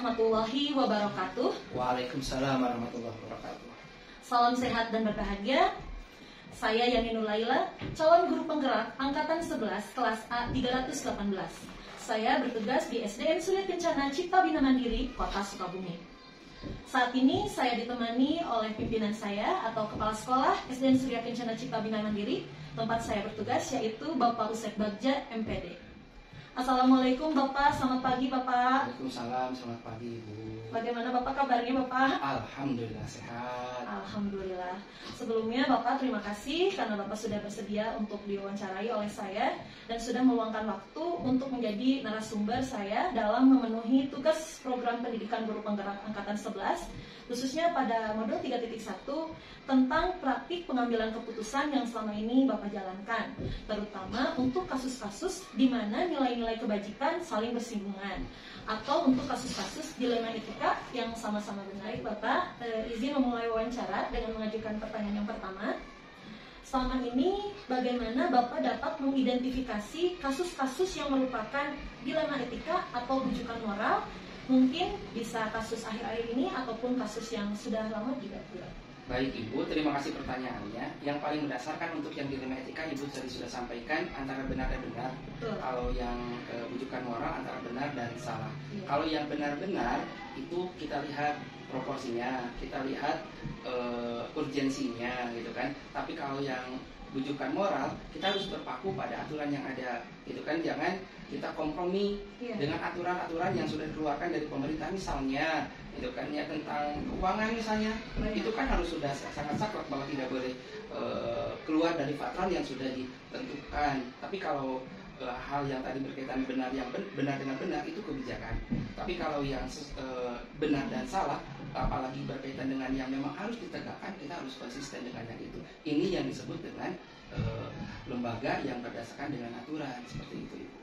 warahmatullahi wabarakatuh. Waalaikumsalam warahmatullahi wabarakatuh. Salam sehat dan berbahagia. Saya Yani Nurlaila, calon guru penggerak Angkatan 11 kelas A 318. Saya bertugas di SDN Surya Kencana Cipta Bina Mandiri, Kota Sukabumi. Saat ini saya ditemani oleh pimpinan saya atau Kepala Sekolah SDN Surya Kencana Cipta Bina Mandiri, tempat saya bertugas, yaitu Bapak Usep Bagja, MPD. Assalamualaikum Bapak, selamat pagi Bapak. Waalaikumsalam, selamat pagi Ibu. Bagaimana Bapak kabarnya Bapak? Alhamdulillah sehat. Alhamdulillah. Sebelumnya Bapak terima kasih karena Bapak sudah bersedia untuk diwawancarai oleh saya dan sudah meluangkan waktu untuk menjadi narasumber saya dalam memenuhi tugas program pendidikan guru penggerak Angkatan 11, khususnya pada modul 3.1 tentang praktik pengambilan keputusan yang selama ini Bapak jalankan, terutama untuk kasus-kasus di mana nilai-nilai kebajikan saling bersinggungan, atau untuk kasus-kasus dilema etika yang sama-sama benar. Bapak izin memulai wawancara dengan mengajukan pertanyaan yang pertama. Selama ini bagaimana Bapak dapat mengidentifikasi kasus-kasus yang merupakan dilema etika atau rujukan moral? Mungkin bisa kasus akhir-akhir ini ataupun kasus yang sudah lama juga. Baik Ibu, terima kasih pertanyaannya. Yang paling mendasarkan untuk yang dilema etika Ibu tadi sudah sampaikan antara benar dan benar. Betul. Kalau yang rujukan moral antara benar dan salah. Iya. Kalau yang benar-benar itu kita lihat proporsinya, kita lihat urgensinya gitu kan. Tapi kalau yang rujukan moral, kita harus berpaku pada aturan yang ada, gitu kan. Jangan kita kompromi dengan aturan-aturan yang sudah dikeluarkan dari pemerintah, misalnya, gitu kan, ya tentang keuangan misalnya, itu kan harus sudah sangat saklek bahwa tidak boleh keluar dari patron yang sudah ditentukan. Tapi kalau hal yang tadi berkaitan benar dengan benar itu kebijakan. Tapi kalau yang benar dan salah, apalagi berkaitan dengan yang memang harus ditegakkan, kita harus konsisten dengan yang itu. Ini yang disebut dengan lembaga yang berdasarkan dengan aturan, seperti itu Ibu.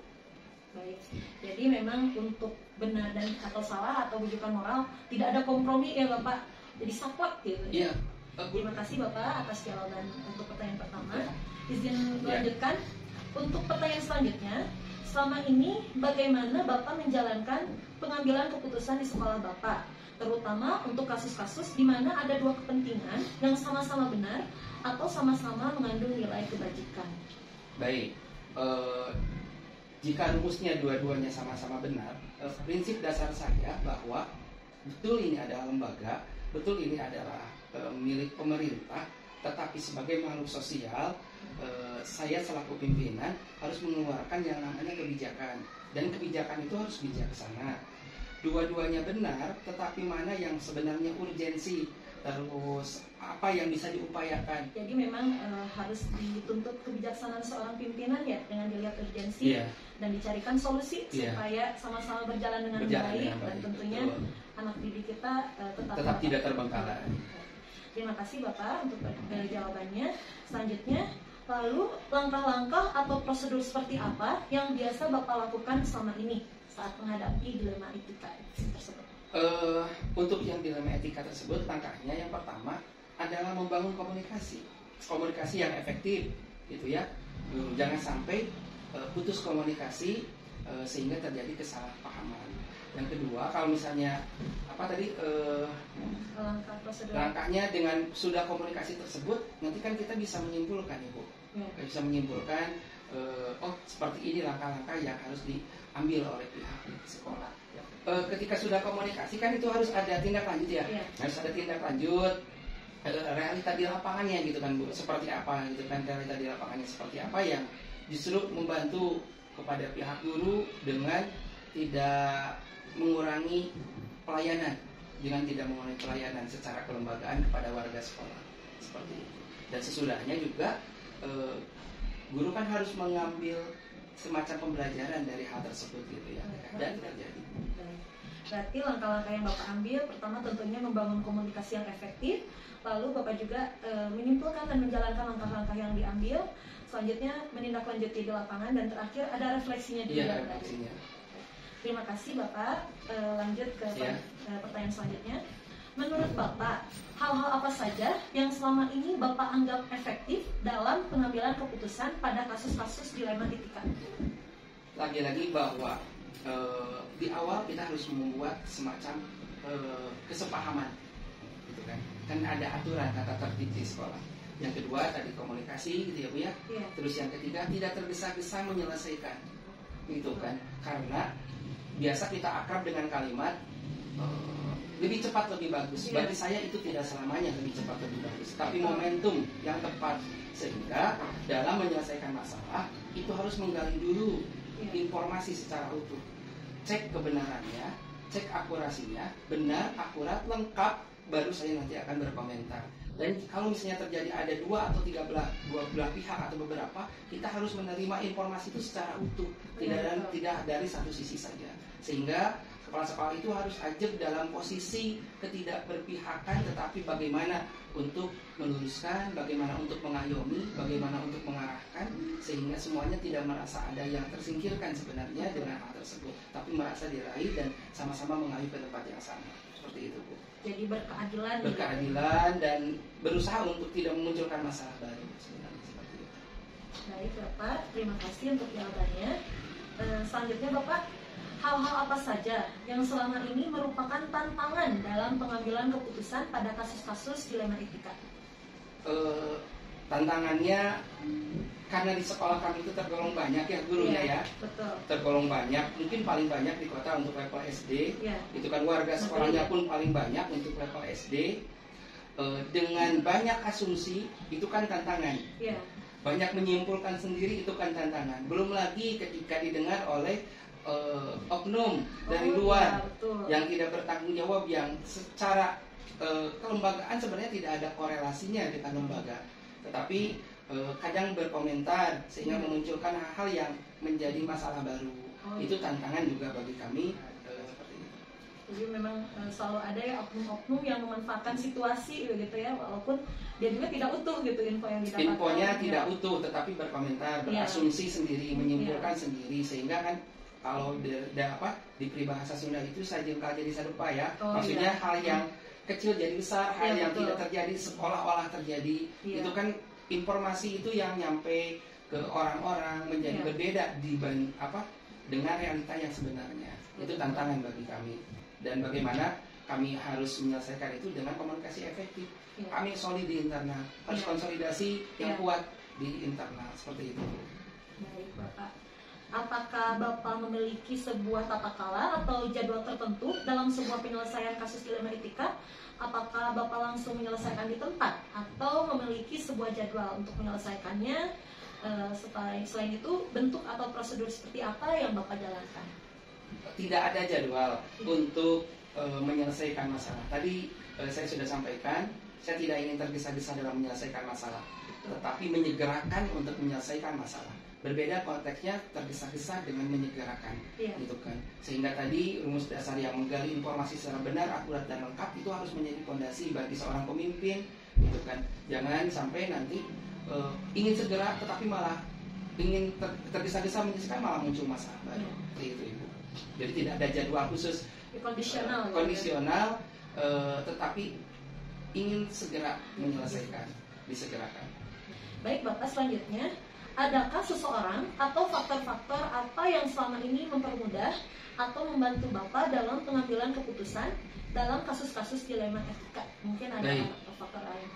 Baik, jadi memang untuk benar dan atau salah atau rujukan moral tidak ada kompromi ya Bapak. Jadi saklek gitu. Iya. Terima kasih Bapak atas jawaban untuk pertanyaan pertama. Izin melanjutkan. Untuk pertanyaan selanjutnya, selama ini bagaimana Bapak menjalankan pengambilan keputusan di sekolah Bapak, terutama untuk kasus-kasus di mana ada dua kepentingan yang sama-sama benar atau sama-sama mengandung nilai kebajikan? Baik, jika rumusnya dua-duanya sama-sama benar, prinsip dasar saya bahwa betul ini adalah lembaga, betul ini adalah milik pemerintah, tetapi sebagai makhluk sosial, saya selaku pimpinan harus mengeluarkan yang namanya kebijakan, dan kebijakan itu harus bijaksana. Dua-duanya benar, tetapi mana yang sebenarnya urgensi, terus apa yang bisa diupayakan. Jadi memang harus dituntut kebijaksanaan seorang pimpinan ya, dengan dilihat urgensi dan dicarikan solusi supaya sama-sama berjalan dengan baik, dan tentunya anak didik kita tetap tidak terbengkalai. Terima kasih Bapak untuk jawabannya. Selanjutnya, lalu langkah-langkah atau prosedur seperti apa yang biasa Bapak lakukan selama ini saat menghadapi dilema etika tersebut? Untuk yang dilema etika tersebut, langkahnya yang pertama adalah membangun komunikasi yang efektif, gitu ya. Jangan sampai putus komunikasi sehingga terjadi kesalahpahaman. Yang kedua, kalau misalnya langkahnya dengan sudah komunikasi tersebut, nanti kan kita bisa menyimpulkan Ibu, bisa menyimpulkan seperti ini langkah-langkah yang harus diambil oleh pihak di sekolah. Ketika sudah komunikasi kan itu harus ada tindak lanjut ya, harus ada tindak lanjut, realita di lapangannya gitu kan Bu, seperti apa gitu kan, realita di lapangannya seperti apa yang justru membantu kepada pihak guru dengan tidak mengurangi pelayanan, secara kelembagaan kepada warga sekolah, seperti itu. Dan sesudahnya juga guru kan harus mengambil semacam pembelajaran dari hal tersebut gitu ya, dan terjadi. Berarti langkah-langkah yang Bapak ambil, pertama tentunya membangun komunikasi yang efektif, lalu Bapak juga menyimpulkan dan menjalankan langkah-langkah yang diambil, selanjutnya menindaklanjuti di lapangan, dan terakhir ada refleksinya juga. Terima kasih Bapak. Lanjut ke pertanyaan selanjutnya. Menurut Bapak, hal-hal apa saja yang selama ini Bapak anggap efektif dalam pengambilan keputusan pada kasus-kasus dilema etika? Lagi-lagi bahwa di awal kita harus membuat semacam kesepahaman, gitu kan? Kan ada aturan tata tertib di sekolah. Yang kedua tadi komunikasi, gitu ya Bu ya. Iya. Terus yang ketiga tidak tergesa-gesa menyelesaikan, gitu kan? Karena biasa kita akrab dengan kalimat lebih cepat lebih bagus. Iya. Bagi saya itu tidak selamanya lebih cepat lebih bagus, tapi momentum yang tepat. Sehingga dalam menyelesaikan masalah itu harus menggali dulu informasi secara utuh, cek kebenarannya, cek akurasinya, benar, akurat, lengkap, baru saya nanti akan berkomentar. Dan kalau misalnya terjadi ada dua belah pihak atau beberapa, kita harus menerima informasi itu secara utuh, tidak dari satu sisi saja. Sehingga kepala sekolah itu harus ajak dalam posisi ketidakberpihakan, tetapi bagaimana untuk meluruskan, bagaimana untuk mengayomi, bagaimana untuk mengarahkan, sehingga semuanya tidak merasa ada yang tersingkirkan sebenarnya dengan hal tersebut, tapi merasa diraih dan sama-sama mengayu ke tempat yang sama. Seperti itu Bu. Jadi berkeadilan. Berkeadilan dan berusaha untuk tidak memunculkan masalah baru sebenarnya, seperti itu. Baik Bapak, terima kasih untuk jawabannya. Selanjutnya Bapak, hal-hal apa saja yang selama ini merupakan tantangan dalam pengambilan keputusan pada kasus-kasus dilema etika? Tantangannya karena di sekolah kami itu tergolong banyak ya gurunya ya. Betul. Tergolong banyak, mungkin paling banyak di kota untuk level SD. Ya. Itu kan warga sekolahnya pun paling banyak untuk level SD. Dengan banyak asumsi itu kan tantangan. Ya. Banyak menyimpulkan sendiri itu kan tantangan. Belum lagi ketika didengar oleh oknum dari luar yang tidak bertanggung jawab, yang secara kelembagaan sebenarnya tidak ada korelasinya dengan lembaga, tetapi kadang berkomentar sehingga memunculkan hal-hal yang menjadi masalah baru. Itu tantangan juga bagi kami seperti itu. Jadi memang selalu ada ya oknum-oknum yang memanfaatkan situasi gitu ya, walaupun dia juga tidak utuh gitu info yang didapatkan. Infonya tidak utuh, tetapi berkomentar, berasumsi sendiri, menyimpulkan sendiri, sehingga kan kalau di peribahasa Sunda itu sajengkal jadi sadupa ya. Maksudnya hal yang kecil jadi besar, hal yang tidak terjadi seolah-olah terjadi. Itu kan informasi itu yang nyampe ke orang-orang menjadi berbeda dengan realita yang sebenarnya. Itu tantangan bagi kami. Dan bagaimana kami harus menyelesaikan itu dengan komunikasi efektif. Kami solid di internal, harus konsolidasi yang kuat di internal, seperti itu. Baik Bapak. Apakah Bapak memiliki sebuah tata cara atau jadwal tertentu dalam sebuah penyelesaian kasus dilema etika? Apakah Bapak langsung menyelesaikan di tempat atau memiliki sebuah jadwal untuk menyelesaikannya? Selain itu, bentuk atau prosedur seperti apa yang Bapak jalankan? Tidak ada jadwal untuk menyelesaikan masalah. Tadi saya sudah sampaikan, saya tidak ingin tergesa-gesa dalam menyelesaikan masalah, tetapi menyegerakan untuk menyelesaikan masalah. Berbeda konteksnya tergesa-gesa dengan menyegerakan, gitu kan. Sehingga tadi rumus dasar yang menggali informasi secara benar, akurat dan lengkap itu harus menjadi fondasi bagi seorang pemimpin, gitu kan. Jangan sampai nanti ingin segera, tetapi malah ingin tergesa-gesa menyelesaikan, malah muncul masalah baru. Seperti itu Ibu. Jadi tidak ada jadwal khusus, kondisional, tetapi ingin segera menyelesaikan, disegerakan. Baik Bapak, selanjutnya, adakah seseorang atau faktor-faktor apa yang selama ini mempermudah atau membantu Bapak dalam pengambilan keputusan dalam kasus-kasus dilema etika? Mungkin ada faktor lain.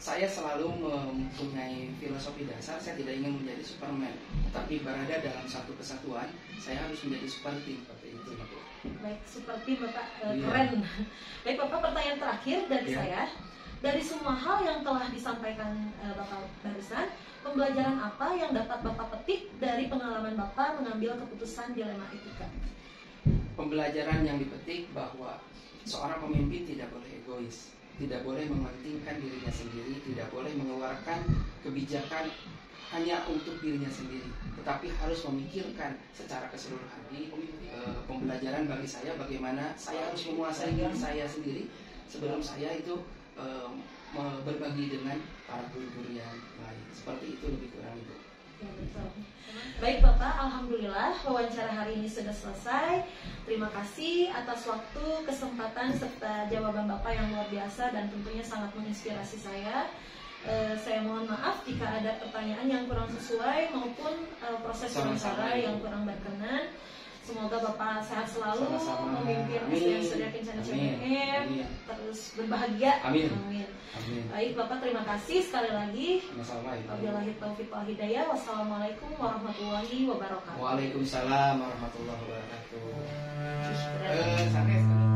Saya selalu mempunyai filosofi dasar, saya tidak ingin menjadi Superman, tapi berada dalam satu kesatuan, saya harus menjadi super team, seperti itu. Baik, super team Bapak, keren. Baik Bapak, pertanyaan terakhir dari saya. Dari semua hal yang telah disampaikan Bapak barusan, pembelajaran apa yang dapat Bapak petik dari pengalaman Bapak mengambil keputusan dilema etika? Pembelajaran yang dipetik bahwa seorang pemimpin tidak boleh egois, tidak boleh mementingkan dirinya sendiri, tidak boleh mengeluarkan kebijakan hanya untuk dirinya sendiri, tetapi harus memikirkan secara keseluruhan. Pembelajaran bagi saya bagaimana saya harus menguasai diri saya sendiri sebelum saya itu berbagi dengan para guru-guru yang lain. Seperti itu lebih kurang Ibu. Ya, betul. Baik Bapak, alhamdulillah wawancara hari ini sudah selesai. Terima kasih atas waktu, kesempatan serta jawaban Bapak yang luar biasa dan tentunya sangat menginspirasi saya. Saya mohon maaf jika ada pertanyaan yang kurang sesuai maupun proses wawancara yang kurang berkenan. Semoga Bapak sehat selalu, Sama-sama. memimpin Amin. SDN Surya Kencana Amin. CBM, Amin. terus berbahagia. Amin. Amin. Amin. Baik Bapak, terima kasih sekali lagi. Sama-sama Ibu. Wabillahi taufiq wal hidayah. Wassalamualaikum warahmatullahi wabarakatuh. Waalaikumsalam warahmatullahi wabarakatuh. Ih, berat. Sanes.